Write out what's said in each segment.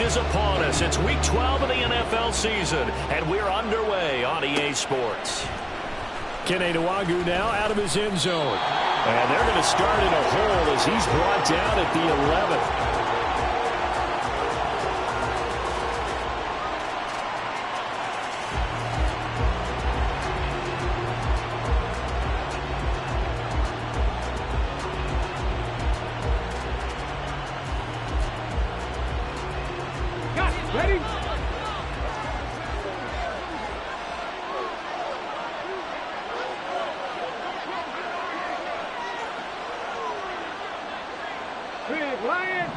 stretch is upon us. It's Week 12 of the NFL season, and we're underway on EA Sports. Kene Nwangwu now out of his end zone. And they're going to start in a hole as he's brought down at the 11th. Ready? Lion.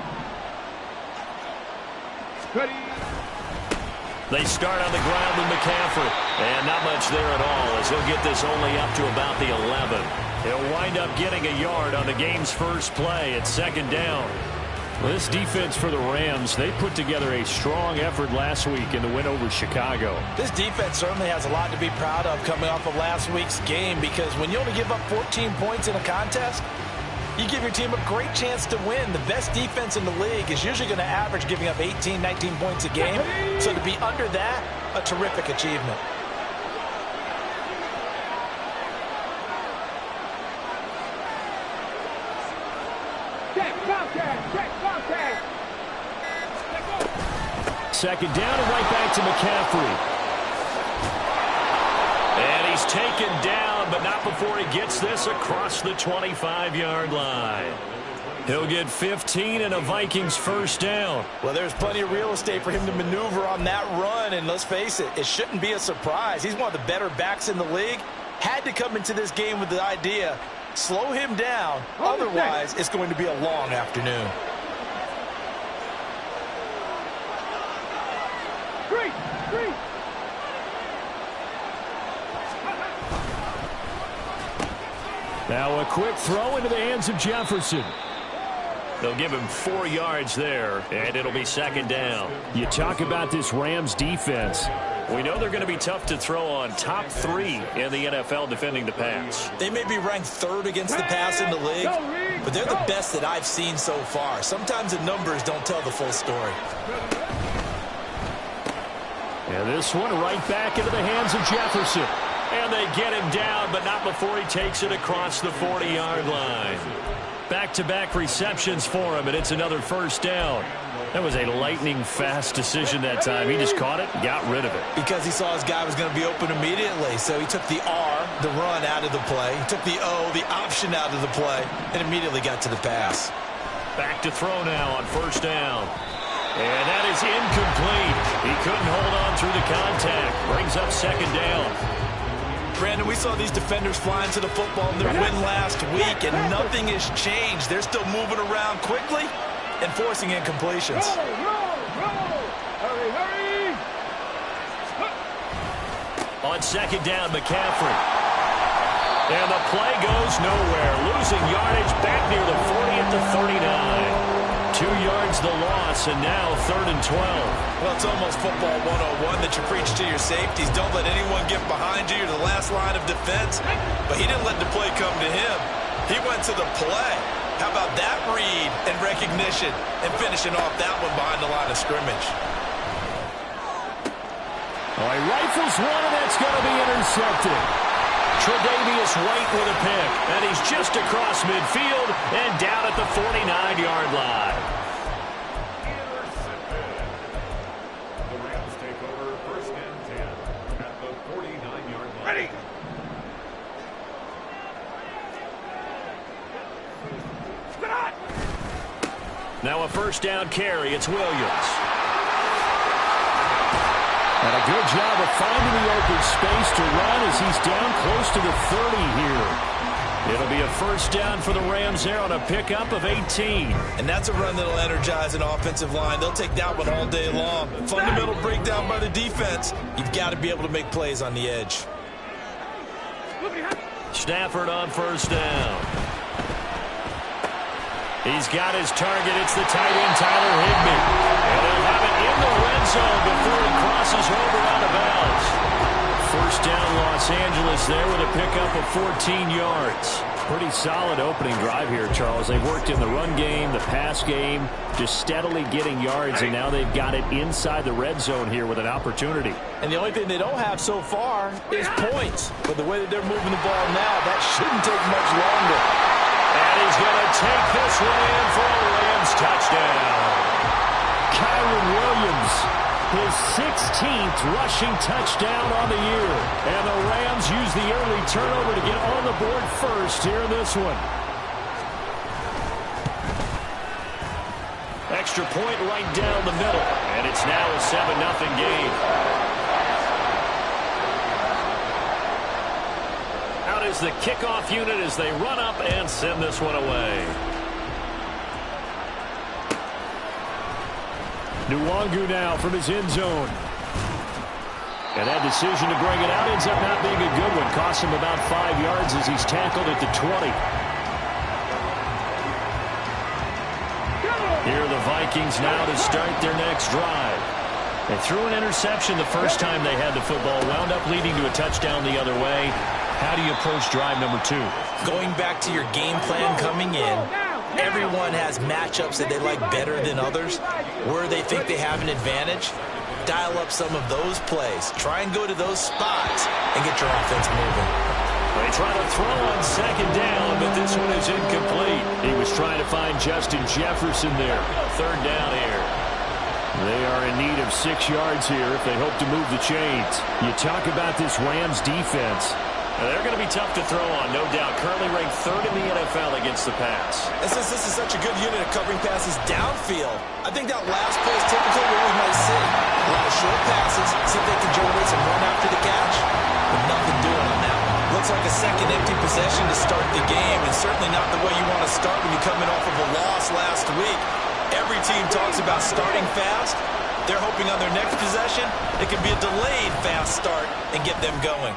Ready. They start on the ground with McCaffrey. And not much there at all as he'll get this only up to about the 11. He'll wind up getting a yard on the game's first play at second down. This defense for the Rams, they put together a strong effort last week in the win over Chicago. This defense certainly has a lot to be proud of coming off of last week's game, because when you only give up 14 points in a contest, you give your team a great chance to win. The best defense in the league is usually going to average giving up 18, 19 points a game. So to be under that, a terrific achievement. Second down and right back to McCaffrey. And he's taken down, but not before he gets this across the 25-yard line. He'll get 15 and a Vikings first down. Well, there's plenty of real estate for him to maneuver on that run, and let's face it, it shouldn't be a surprise. He's one of the better backs in the league. Had to come into this game with the idea, slow him down, otherwise it's going to be a long afternoon. Now a quick throw into the hands of Jefferson. They'll give him 4 yards there, and it'll be second down. You talk about this Rams defense. We know they're going to be tough to throw on. Top 3 in the NFL defending the pass. They may be ranked 3rd against the pass in the league, but they're the best that I've seen so far. Sometimes the numbers don't tell the full story. And this one right back into the hands of Jefferson. And they get him down, but not before he takes it across the 40-yard line. Back-to-back receptions for him, and it's another first down. That was a lightning-fast decision that time. He just caught it and got rid of it. Because he saw his guy was going to be open immediately, so he took the R, the run, out of the play. He took the O, the option, out of the play, and immediately got to the pass. Back to throw now on first down. And that is incomplete. He couldn't hold on through the contact. Brings up second down. Brandon, we saw these defenders flying to the football in their win last week, and nothing has changed. They're still moving around quickly and forcing incompletions. Hurry. On second down, McCaffrey. And the play goes nowhere. Losing yardage back near the 40 at the 39. 2 yards the loss, and now 3rd and 12. Well, it's almost football 101 that you preach to your safeties. Don't let anyone get behind you. You're the last line of defense. But he didn't let the play come to him. He went to the play. How about that read and recognition and finishing off that one behind the line of scrimmage? All right, rifles one, and that's going to be intercepted. Tre'Davious White with a pick, and he's just across midfield and down at the 49-yard line. The Rams take over 1st and 10 at the 49-yard line. Ready. Now a first down carry. It's Williams. And a good job of finding the open space to run as he's down close to the 30 here. It'll be a first down for the Rams there on a pickup of 18. And that's a run that'll energize an offensive line. They'll take that one all day long. Fundamental breakdown by the defense. You've got to be able to make plays on the edge. Stafford on first down. He's got his target. It's the tight end, Tyler Higbee. And he'll have it in the red zone before he crosses over out of bounds. First down, Los Angeles there with a pickup of 14 yards. Pretty solid opening drive here, Charles. They've worked in the run game, the pass game, just steadily getting yards, and now they've got it inside the red zone here with an opportunity. And the only thing they don't have so far is points. But the way that they're moving the ball now, that shouldn't take much longer. And he's going to take this one in for a Rams touchdown. Kyren Williams, his 16th rushing touchdown on the year. And the Rams use the early turnover to get on the board first here in this one. Extra point right down the middle. And it's now a 7-0 game. Out is the kickoff unit as they run up and send this one away. Nwangu now from his end zone. And that decision to bring it out ends up not being a good one. Costs him about 5 yards as he's tackled at the 20. Here are the Vikings now to start their next drive. They threw an interception the first time they had the football, wound up leading to a touchdown the other way. How do you approach drive number 2? Going back to your game plan coming in, everyone has matchups that they like better than others. Where they think they have an advantage, dial up some of those plays. Try and go to those spots and get your offense moving. They try to throw on second down, but this one is incomplete. He was trying to find Justin Jefferson there. Third down here. They are in need of 6 yards here if they hope to move the chains. You talk about this Rams defense. Now, they're going to be tough to throw on, no doubt. Currently ranked 3rd in the NFL against the pass. And since this is such a good unit of covering passes downfield, I think that last play is typically what we might see. A lot of short passes, see if they can generate some run after the catch, but nothing doing on that one. Looks like a second empty possession to start the game, and certainly not the way you want to start when you're coming off of a loss last week. Every team talks about starting fast. They're hoping on their next possession, it can be a delayed fast start and get them going.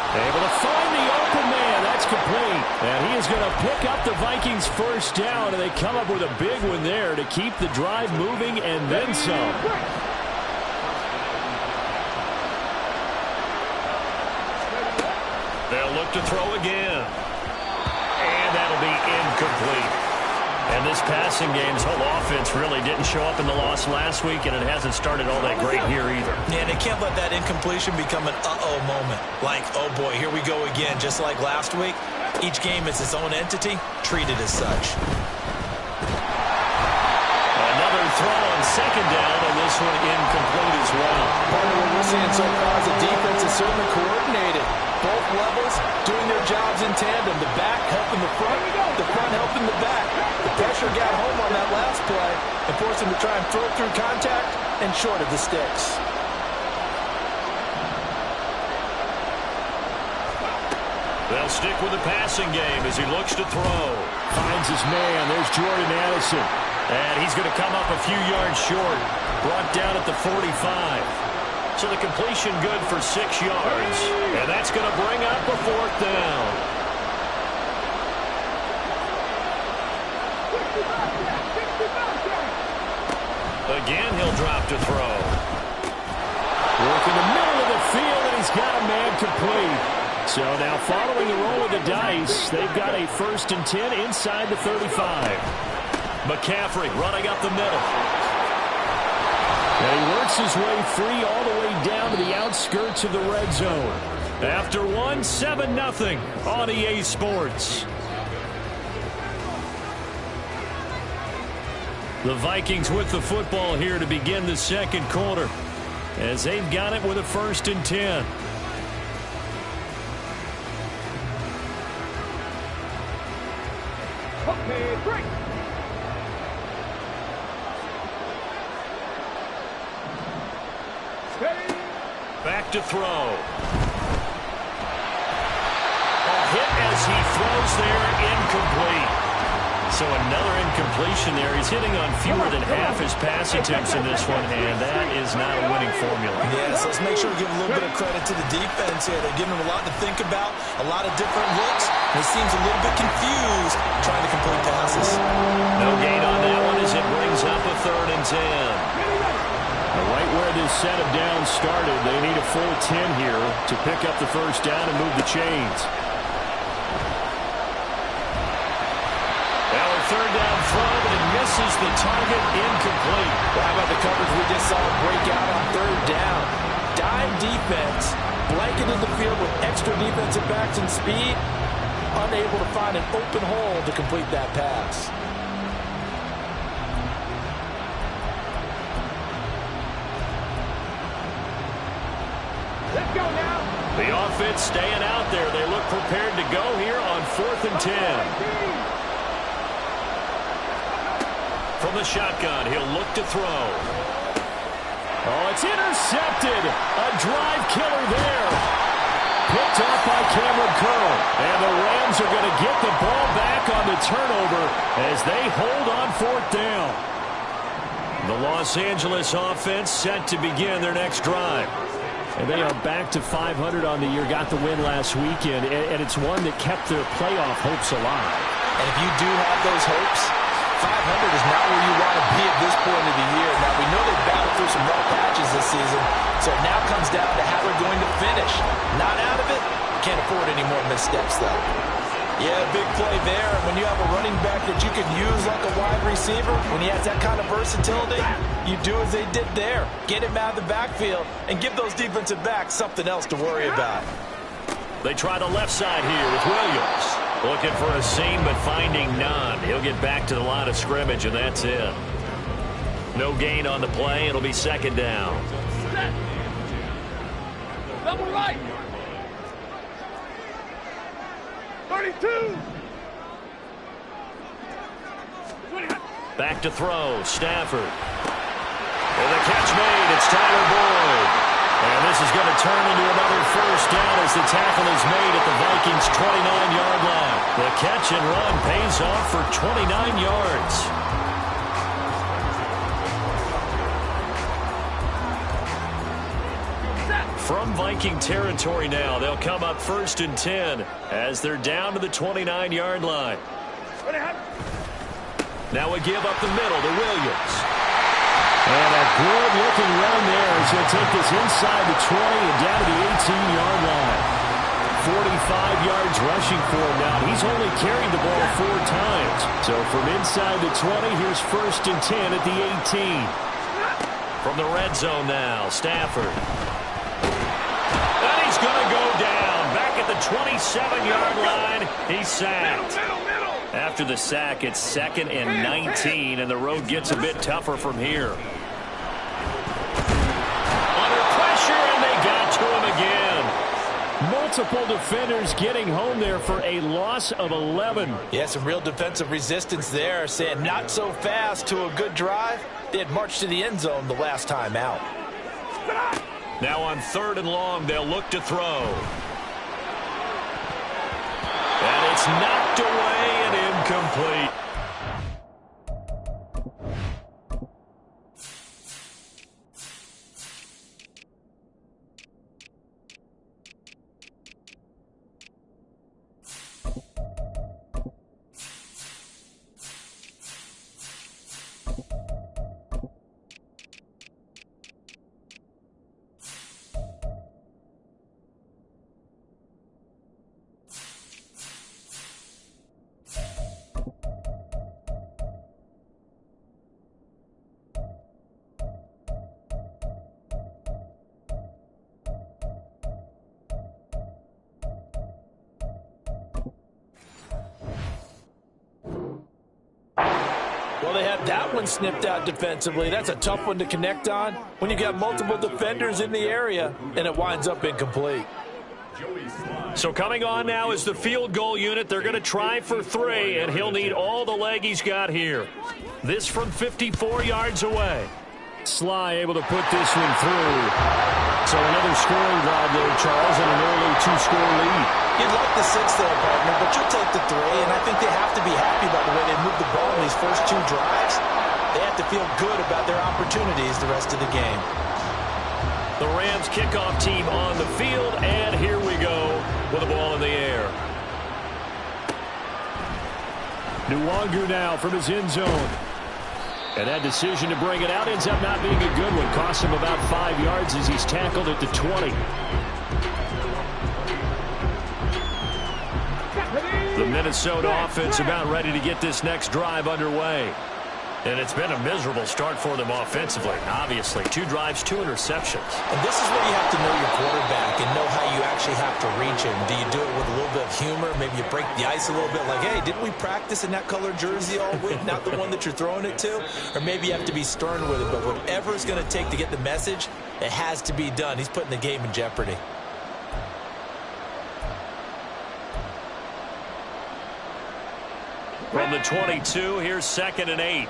Able to find the open man. That's complete. And he is going to pick up the Vikings' first down, and they come up with a big one there to keep the drive moving and then some. They'll look to throw again. And that'll be incomplete. And this passing game's whole offense really didn't show up in the loss last week, and it hasn't started all that great here either. Yeah, and they can't let that incompletion become an uh-oh moment. Like, oh boy, here we go again, just like last week. Each game is its own entity, treated as such. Another throw on second down, and this one incomplete as well. Part of what we're seeing so far is the defense is certainly coordinated. Both levels doing their jobs in tandem. The back helping the front helping the back. The pressure got home on that last play and forced him to try and throw through contact and short of the sticks. They'll stick with the passing game as he looks to throw. Finds his man. There's Jordan Addison. And he's going to come up a few yards short. Brought down at the 45. So the completion good for 6 yards. And that's going to bring up a 4th down. Again, he'll drop to throw. Work in the middle of the field, and he's got a man complete. So now following the roll of the dice, they've got a 1st and 10 inside the 35. McCaffrey running up the middle. And he works his way free all the way down to the outskirts of the red zone. After one, 7-0 on EA Sports. The Vikings with the football here to begin the second quarter, as they've got it with a 1st and 10. Okay, break. Back to throw. A hit as he throws there, incomplete. So another incompletion there. He's hitting on fewer than half his pass attempts in this one, and that is not a winning formula. Yes, let's make sure we give a little bit of credit to the defense here. They're giving him a lot to think about, a lot of different looks. He seems a little bit confused trying to complete passes. No gain on that one as it brings up a 3rd and 10. Right where this set of downs started, they need a full 10 here to pick up the first down and move the chains. third down throw, but it misses the target, incomplete. Well, how about the coverage we just saw break out on third down? Dime defense, blanketed the field with extra defensive backs and speed, unable to find an open hole to complete that pass. Let's go now. The offense staying out there. They look prepared to go here on 4th and 10. From the shotgun, he'll look to throw. Oh, it's intercepted. A drive killer there. Picked off by Cameron Curl. And the Rams are going to get the ball back on the turnover as they hold on 4th down. The Los Angeles offense set to begin their next drive. And they are back to 500 on the year, got the win last weekend, and it's one that kept their playoff hopes alive. And if you do have those hopes, 500 is not where you want to be at this point of the year. Now, we know they've battled through some rough patches this season, so it now comes down to how they're going to finish. Not out of it, can't afford any more missteps, though. Yeah, big play there. When you have a running back that you can use like a wide receiver, when he has that kind of versatility, you do as they did there. Get him out of the backfield and give those defensive backs something else to worry about. They try the left side here with Williams. Looking for a seam, but finding none. He'll get back to the line of scrimmage, and that's it. No gain on the play. It'll be 2nd down. Double right. 32. Back to throw. Stafford. And the catch made. It's Tyler Boyd. And this is going to turn into another 1st down as the tackle is made at the Vikings' 29-yard line. The catch and run pays off for 29 yards. From Viking territory now, they'll come up 1st and 10 as they're down to the 29-yard line. Now we give up the middle to Williams. And a good-looking run there as he'll take this inside the 20 and down to the 18-yard line. 45 yards rushing for him now. He's only carried the ball 4 times. So from inside the 20, here's 1st and 10 at the 18. From the red zone now, Stafford. And he's going to go down. Back at the 27-yard line, he's sacked. After the sack, it's 2nd and 19, and the road gets a bit tougher from here. Under pressure, and they got to him again. Multiple defenders getting home there for a loss of 11. Yeah, some real defensive resistance there, saying not so fast to a good drive. They had marched to the end zone the last time out. Now on 3rd and long, they'll look to throw. And it's knocked away and incomplete. Well, they had that one snipped out defensively. That's a tough one to connect on when you got multiple defenders in the area, and it winds up incomplete. So coming on now is the field goal unit. They're going to try for 3, and he'll need all the leg he's got here. This from 54 yards away. Sly able to put this one through. So another scoring drive there, Charles, and an early 2-score lead. You'd like the 6 there, partner, but you'll take the 3, and I think they have to be happy about the way they moved the ball in these first 2 drives. They have to feel good about their opportunities the rest of the game. The Rams kickoff team on the field, and here we go with the ball in the air. Nwangu now from his end zone. And that decision to bring it out ends up not being a good one. Costs him about 5 yards as he's tackled at the 20. The Minnesota offense about ready to get this next drive underway. And it's been a miserable start for them offensively. Obviously, 2 drives, 2 interceptions. And this is where you have to know your quarterback and know how you actually have to reach him. Do you do it with a little bit of humor? Maybe you break the ice a little bit like, hey, didn't we practice in that color jersey all week? Not the one that you're throwing it to? Or maybe you have to be stern with it. But whatever it's going to take to get the message, it has to be done. He's putting the game in jeopardy. From the 22, here's 2nd and 8.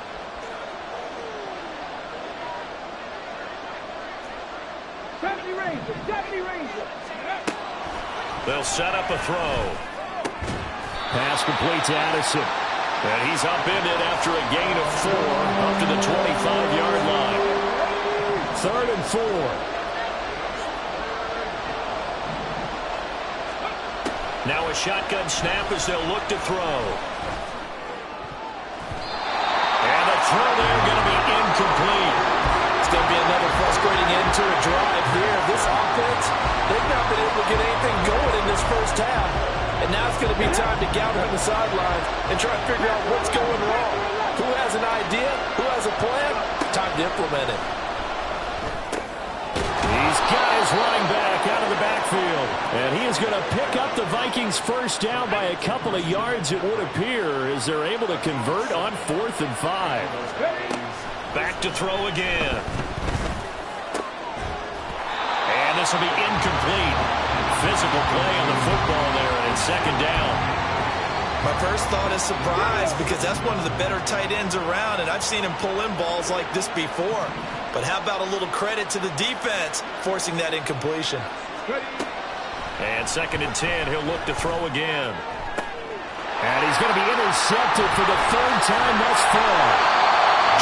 They'll set up a throw. Pass complete to Addison. And he's upended after a gain of 4 up to the 25-yard line. 3rd and 4. Now a shotgun snap as they'll look to throw. And the throw there going to be incomplete. It's going to be another frustrating end to a drive here. This offense, they've not been able to get anything going in this first half. And now it's going to be time to gather on the sidelines and try to figure out what's going wrong. Who has an idea? Who has a plan? Time to implement it. These guys running back out of the backfield. And he is going to pick up the Vikings first down by a couple of yards, it would appear, as they're able to convert on 4th and 5. Back to throw again. And this will be incomplete. Physical play on the football there, and it's 2nd down. My first thought is surprise because that's one of the better tight ends around, and I've seen him pull in balls like this before. But how about a little credit to the defense forcing that incompletion? And 2nd and 10, he'll look to throw again. And he's going to be intercepted for the 3rd time thus far.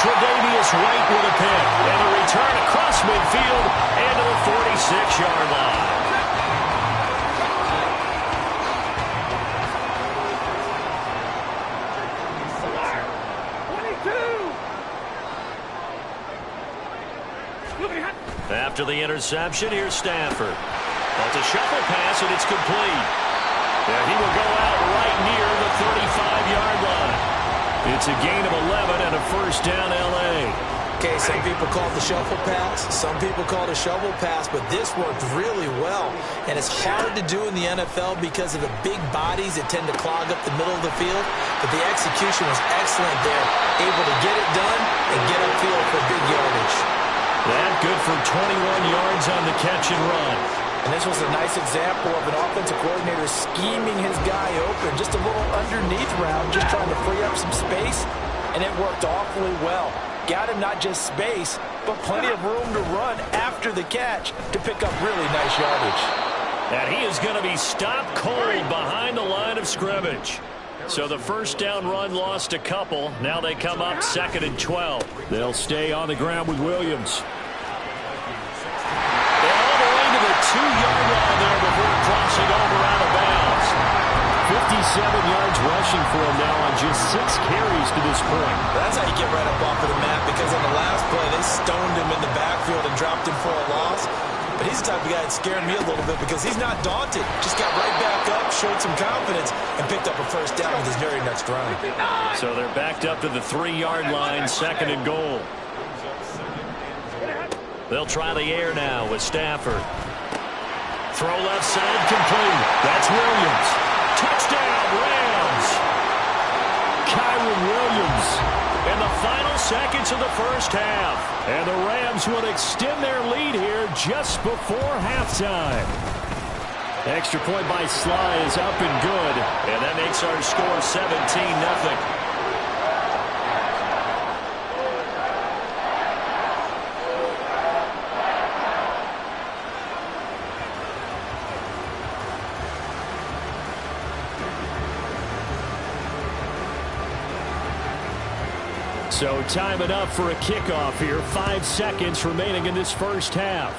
Tre'Davious White with a pick. And a return across midfield and to the 46-yard line. After the interception, here's Stafford. That's a shuffle pass, and it's complete. And he will go out right near the 35-yard line. It's a gain of 11 and a first down, L.A. Okay, some people call it the shuffle pass. Some people call it a shovel pass, but this worked really well. And it's hard to do in the NFL because of the big bodies that tend to clog up the middle of the field. But the execution was excellent there, able to get it done and get upfield for big yardage. That good for 21 yards on the catch and run. And this was a nice example of an offensive coordinator scheming his guy open. Just a little underneath route, just trying to free up some space, and it worked awfully well. Got him not just space, but plenty of room to run after the catch to pick up really nice yardage. And he is going to be stopped cold behind the line of scrimmage. So the first down run lost a couple. Now they come up 2nd and 12. They'll stay on the ground with Williams. All the way to the 2-yard line there before crossing over out of bounds. 57 yards rushing for him now on just 6 carries to this point. That's how you get right up off of the mat, because on the last play, they stoned him in the backfield and dropped him for a loss. But he's the type of guy that scared me a little bit because he's not daunted. Just got right back up, showed some confidence, and picked up a first down with his very next run. So they're backed up to the 3-yard line, 2nd and goal. They'll try the air now with Stafford. Throw left side, complete. That's Williams. Touchdown, Rams. Kyren Williams. In the final seconds of the first half. And the Rams will extend their lead here just before halftime. Extra point by Sly is up and good. And that makes our score 17-0. So time enough for a kickoff here. 5 seconds remaining in this first half.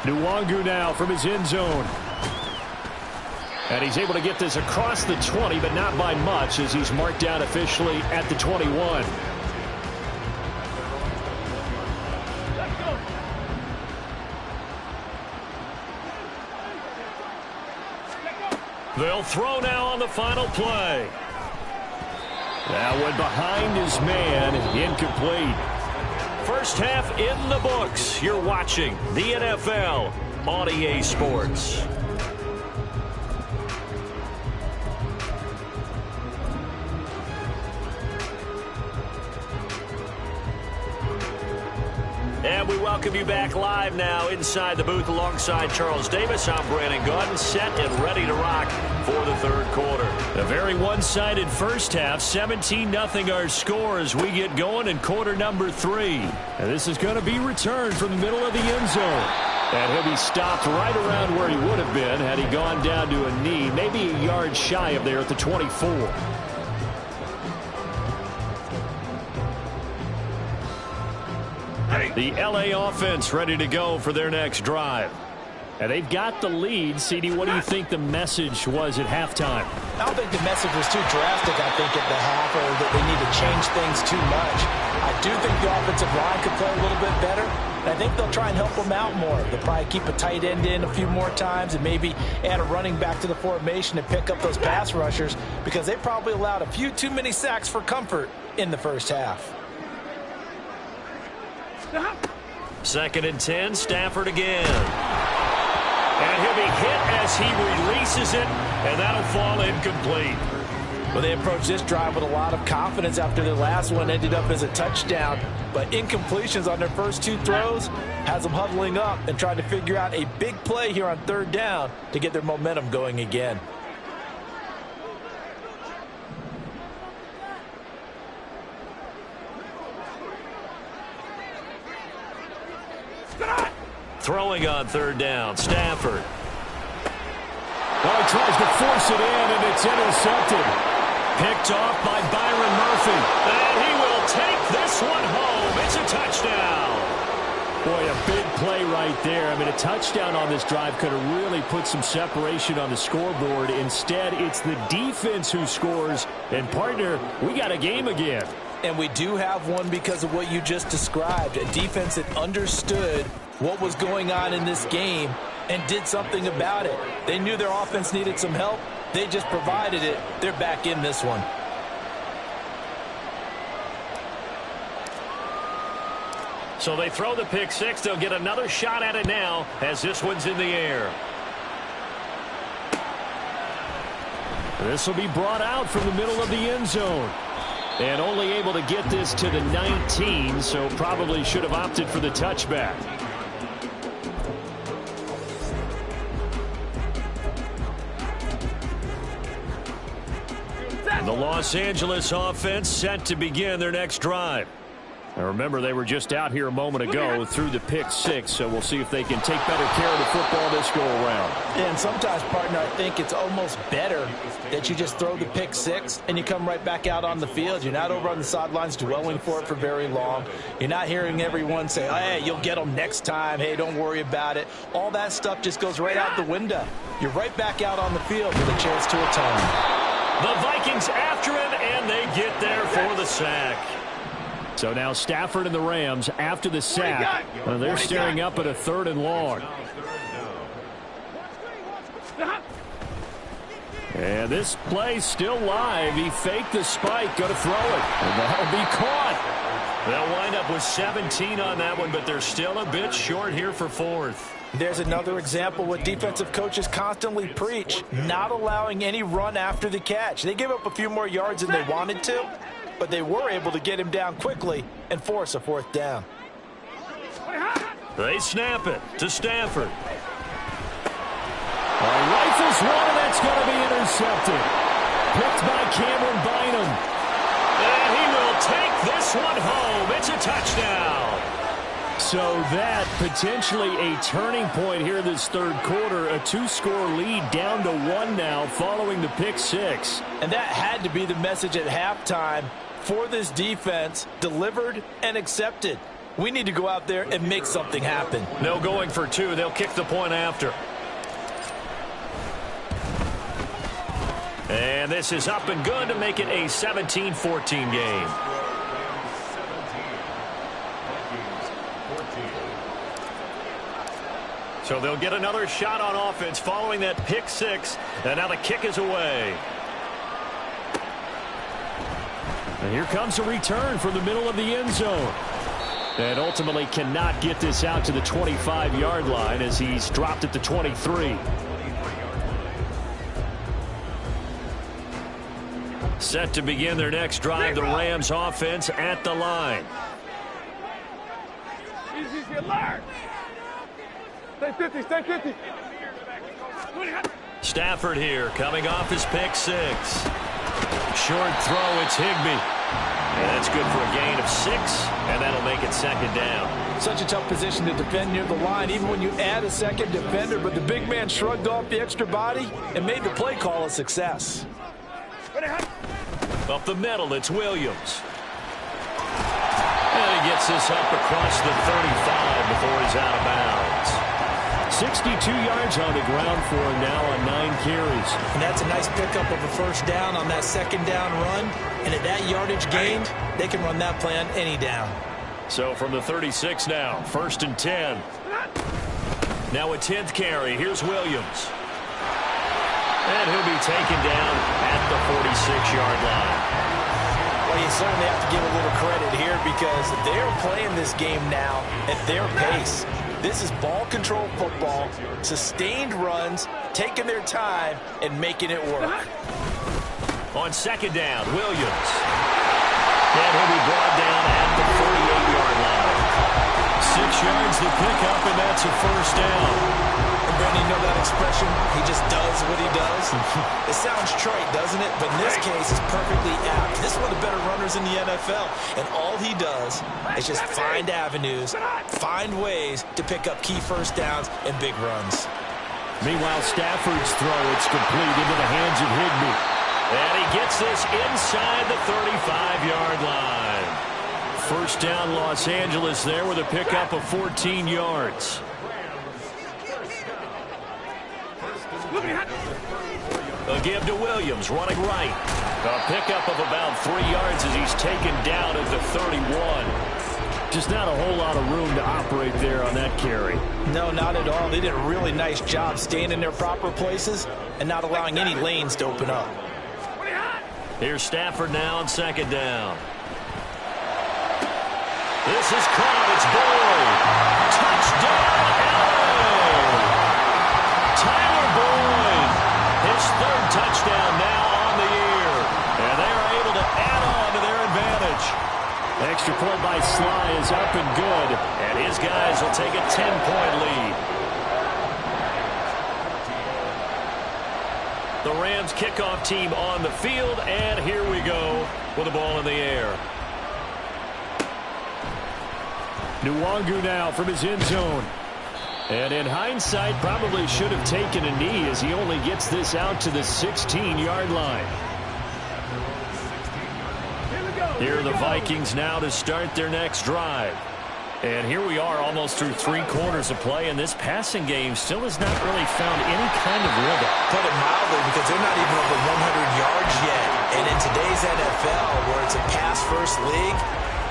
Nwangu now from his end zone. And he's able to get this across the 20, but not by much, as he's marked down officially at the 21. They'll throw now on the final play. That one behind his man, incomplete. First half in the books. You're watching the NFL on EA Sports. And we welcome you back live now inside the booth alongside Charles Davis. I'm Brandon Gaudin, set and ready to rock for the third quarter. A very one-sided first half, 17-0 our score as we get going in quarter number 3. And this is going to be returned from the middle of the end zone. And he'll be stopped right around where he would have been had he gone down to a knee, maybe a yard shy of there at the 24. The LA offense ready to go for their next drive. And they've got the lead. CD, what do you think the message was at halftime? I don't think the message was too drastic, I think, at the half, or that they need to change things too much. I do think the offensive line could play a little bit better. And I think they'll try and help them out more. They'll probably keep a tight end in a few more times and maybe add a running back to the formation and pick up those pass rushers because they probably allowed a few too many sacks for comfort in the first half. 2nd and 10, Stafford again. And he'll be hit as he releases it, and that'll fall incomplete. Well, they approached this drive with a lot of confidence after their last one ended up as a touchdown. But incompletions on their first 2 throws has them huddling up and trying to figure out a big play here on 3rd down to get their momentum going again. Throwing on 3rd down, Stafford. Well, he tries to force it in, and it's intercepted. Picked off by Byron Murphy. And he will take this one home. It's a touchdown. Boy, a big play right there. I mean, a touchdown on this drive could have really put some separation on the scoreboard. Instead, it's the defense who scores. And, partner, we got a game again. And we do have one because of what you just described. A defense that understood what was going on in this game and did something about it. They knew their offense needed some help. They just provided it. They're back in this one. So they throw the pick 6. They'll get another shot at it now as this one's in the air. This will be brought out from the middle of the end zone. And only able to get this to the 19, so probably should have opted for the touchback. The Los Angeles offense set to begin their next drive. Now remember, they were just out here a moment ago through the pick 6, so we'll see if they can take better care of the football this go around. And sometimes, partner, I think it's almost better that you just throw the pick 6 and you come right back out on the field. You're not over on the sidelines dwelling for it for very long. You're not hearing everyone say, hey, you'll get them next time. Hey, don't worry about it. All that stuff just goes right out the window. You're right back out on the field with a chance to atone. The Vikings after him, and they get there for the sack. So now Stafford and the Rams after the sack. They're staring up at a 3rd and long. And this play's still live. He faked the spike, going to throw it. And that'll be caught. They'll wind up with 17 on that one, but they're still a bit short here for 4th. There's another example what defensive coaches constantly preach, not allowing any run after the catch. They gave up a few more yards than they wanted to, but they were able to get him down quickly and force a 4th down. They snap it to Stafford. Rifles one, and that's going to be intercepted. Picked by Cameron Bynum. And he will take this one home. It's a touchdown. So that potentially a turning point here this 3rd quarter. A 2-score lead down to 1 now following the pick 6. And that had to be the message at halftime for this defense, delivered and accepted. We need to go out there and make something happen. No going for 2. They'll kick the point after. And this is up and good to make it a 17-14 game. So they'll get another shot on offense following that pick six. And now the kick is away. And here comes a return from the middle of the end zone. And ultimately cannot get this out to the 25-yard line as he's dropped at the 23. Set to begin their next drive, the Rams offense at the line. Easy, alert! Stay 50, stay 50. Stafford here, coming off his pick six. Short throw, it's Higbee. And that's good for a gain of 6, and that'll make it second down. Such a tough position to defend near the line, even when you add a second defender, but the big man shrugged off the extra body and made the play call a success. Up the middle, it's Williams. And he gets this up across the 35 before he's out of bounds. 62 yards on the ground for him now on 9 carries. And that's a nice pickup of a first down on that second down run. And at that yardage gained, they can run that play on any down. So from the 36 now, 1st and 10. Now a 10th carry. Here's Williams. And he'll be taken down at the 46-yard line. Well, you certainly have to give a little credit here because they're playing this game now at their pace. This is ball control football, sustained runs, taking their time, and making it work. On second down, Williams. And he'll be brought down at the 48-yard line. 6 yards to pick up, and that's a first down. And Brandon, you know that expression? He just does what he does. It sounds trite, doesn't it? But in this case, it's perfectly apt. This is one of the better runners in the NFL. And all he does is just find avenues, find ways to pick up key first downs and big runs. Meanwhile, Stafford's throw, it's complete into the hands of Higbee. And he gets this inside the 35-yard line. First down, Los Angeles there with a pickup of 14 yards. A give to Williams, running right. A pickup of about 3 yards as he's taken down at the 31. Just not a whole lot of room to operate there on that carry. No, not at all. They did a really nice job staying in their proper places and not allowing any lanes to open up. Here's Stafford now on second down. This is caught. It's Boyd. Touchdown, LA! Tyler Boyd. His 3rd touchdown now on the year. And they are able to add on to their advantage. Extra point by Sly is up and good. And his guys will take a 10-point lead. The Rams kickoff team on the field, and here we go with the ball in the air. Nwangu now from his end zone. And in hindsight, probably should have taken a knee as he only gets this out to the 16-yard line. Here are the Vikings now to start their next drive. And here we are almost through 3 quarters of play, and this passing game still has not really found any kind of rhythm. Put it mildly, because they're not even over 100 yards yet. And in today's NFL, where it's a pass-first league,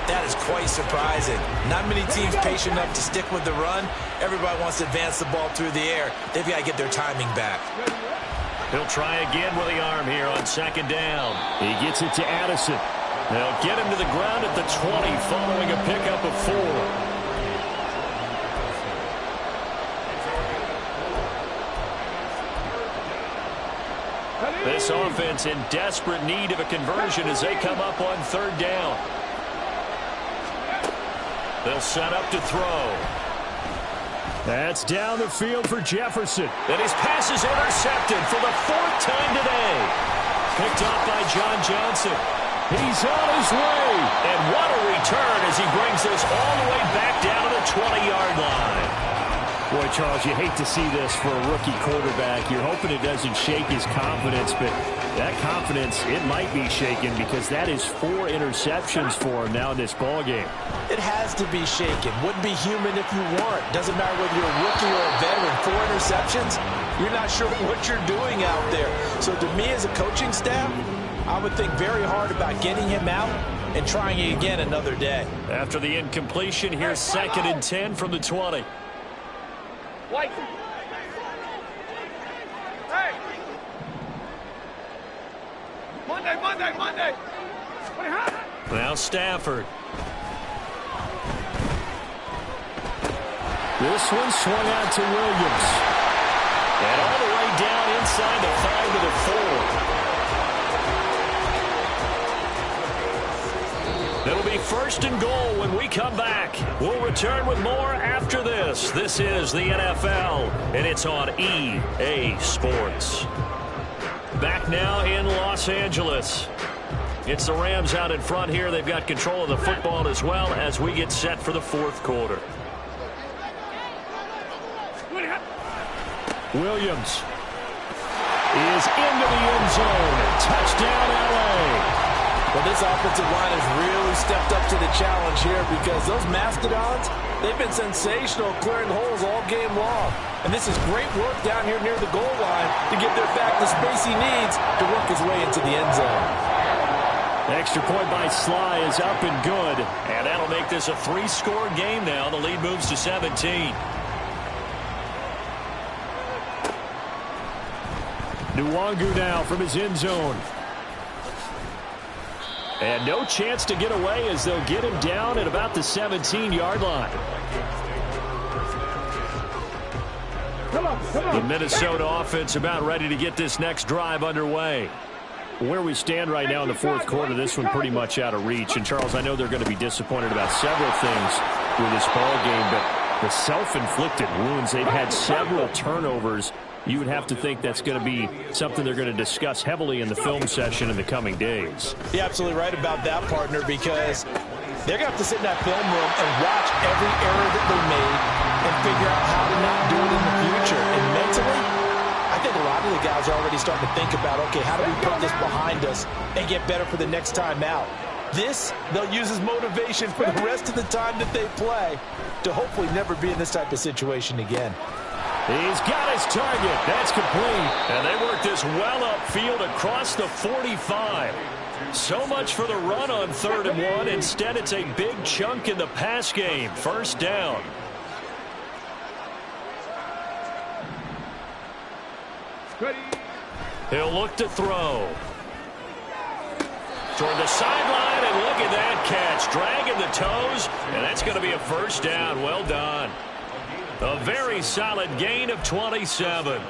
that is quite surprising. Not many teams patient enough to stick with the run. Everybody wants to advance the ball through the air. They've got to get their timing back. He'll try again with the arm here on second down. He gets it to Addison. They'll get him to the ground at the 20 following a pickup of 4. This offense in desperate need of a conversion as they come up on 3rd down. They'll set up to throw. That's down the field for Jefferson. And his pass is intercepted for the 4th time today. Picked up by John Johnson. He's on his way. And what a return as he brings this all the way back down to the 20-yard line. Boy, Charles, you hate to see this for a rookie quarterback. You're hoping it doesn't shake his confidence, but that confidence, it might be shaken because that is 4 interceptions for him now in this ballgame. It has to be shaken. Wouldn't be human if you weren't. Doesn't matter whether you're a rookie or a veteran. 4 interceptions, you're not sure what you're doing out there. So to me as a coaching staff, I would think very hard about getting him out and trying it again another day. After the incompletion, here's 2nd and 10 from the 20. White. Hey. Monday. Now Stafford. This one swung out to Williams. And all the way down inside the 5 to the 4. It'll be first and goal when we come back. We'll return with more after this. This is the NFL, and it's on EA Sports. Back now in Los Angeles. It's the Rams out in front here. They've got control of the football as well as we get set for the fourth quarter. Williams is into the end zone. Touchdown, L.A. Well, this offensive line has really stepped up to the challenge here because those Mastodons, they've been sensational clearing holes all game long. And this is great work down here near the goal line to get their back the space he needs to work his way into the end zone. Extra point by Sly is up and good. And that'll make this a 3-score game now. The lead moves to 17. Nwangu now from his end zone. And no chance to get away as they'll get him down at about the 17-yard line. The Minnesota offense about ready to get this next drive underway. Where we stand right now in the fourth quarter, this one pretty much out of reach. And, Charles, I know they're going to be disappointed about several things with this ball game, but the self-inflicted wounds, they've had several turnovers. You would have to think that's going to be something they're going to discuss heavily in the film session in the coming days. You're absolutely right about that, partner, because they're going to have to sit in that film room and watch every error that they made and figure out how to not do it in the future. And mentally, I think a lot of the guys are already starting to think about, okay, how do we put this behind us and get better for the next time out? This, they'll use as motivation for the rest of the time that they play to hopefully never be in this type of situation again. He's got his target. That's complete. And they work this well upfield across the 45. So much for the run on 3rd and 1. Instead, it's a big chunk in the pass game. First down. He'll look to throw. Toward the sideline, and look at that catch. Dragging the toes, and that's going to be a first down. Well done. A very solid gain of 27.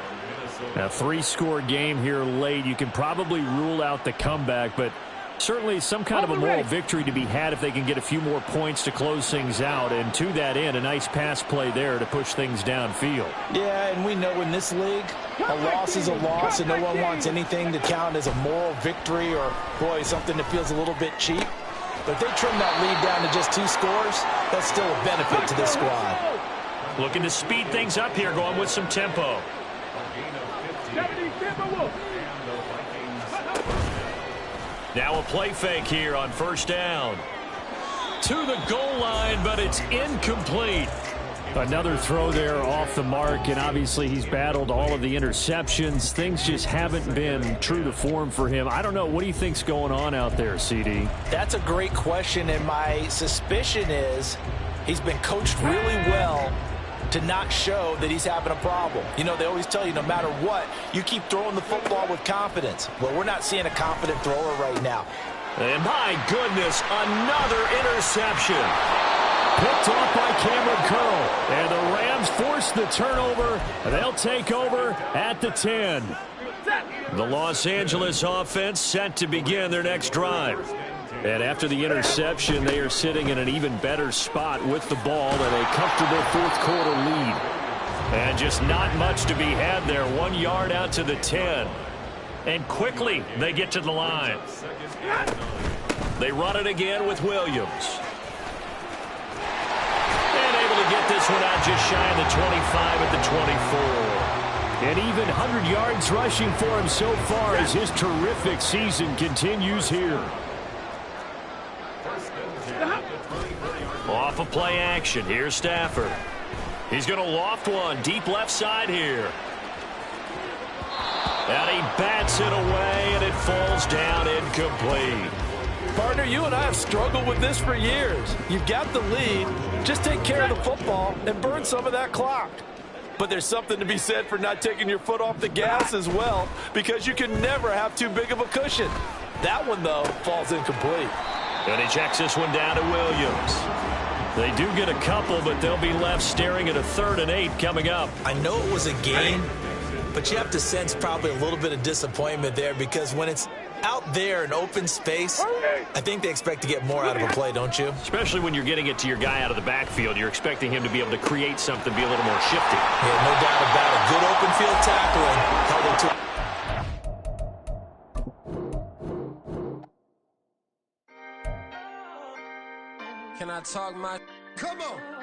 A 3-score game here late. You can probably rule out the comeback, but certainly some kind of a moral victory to be had if they can get a few more points to close things out. And to that end, a nice pass play there to push things downfield. Yeah, and we know in this league, a loss is a loss, and no one wants anything to count as a moral victory or, boy, something that feels a little bit cheap. But if they trim that lead down to just 2 scores, that's still a benefit to this squad. Looking to speed things up here, going with some tempo. Now a play fake here on first down. To the goal line, but it's incomplete. Another throw there off the mark, and obviously he's battled all of the interceptions. Things just haven't been true to form for him. I don't know. What do you think's going on out there, CD? That's a great question, and my suspicion is he's been coached really well to not show that he's having a problem. You know, they always tell you no matter what, you keep throwing the football with confidence. Well, we're not seeing a confident thrower right now. And my goodness, another interception. Picked off by Cameron Curl. And the Rams force the turnover. They'll take over at the 10. The Los Angeles offense set to begin their next drive. And after the interception, they are sitting in an even better spot with the ball and a comfortable fourth-quarter lead. And just not much to be had there. 1 yard out to the 10. And quickly, they get to the line. They run it again with Williams. And able to get this one out just shy of the 25 at the 24. And even 100 yards rushing for him so far as his terrific season continues here. Off of play action. Here's Stafford. He's going to loft one deep left side here. And he bats it away, and it falls down incomplete. Partner, you and I have struggled with this for years. You've got the lead. Just take care of the football and burn some of that clock. But there's something to be said for not taking your foot off the gas as well, because you can never have too big of a cushion. That one, though, falls incomplete. And he checks this one down to Williams. They do get a couple, but they'll be left staring at a 3rd and 8 coming up. I know it was a game, but you have to sense probably a little bit of disappointment there, because when it's out there in open space, I think they expect to get more out of a play, don't you? Especially when you're getting it to your guy out of the backfield. You're expecting him to be able to create something, be a little more shifty. Yeah, no doubt about it. Good open field tackling. Held him to. Can I talk my... Come on.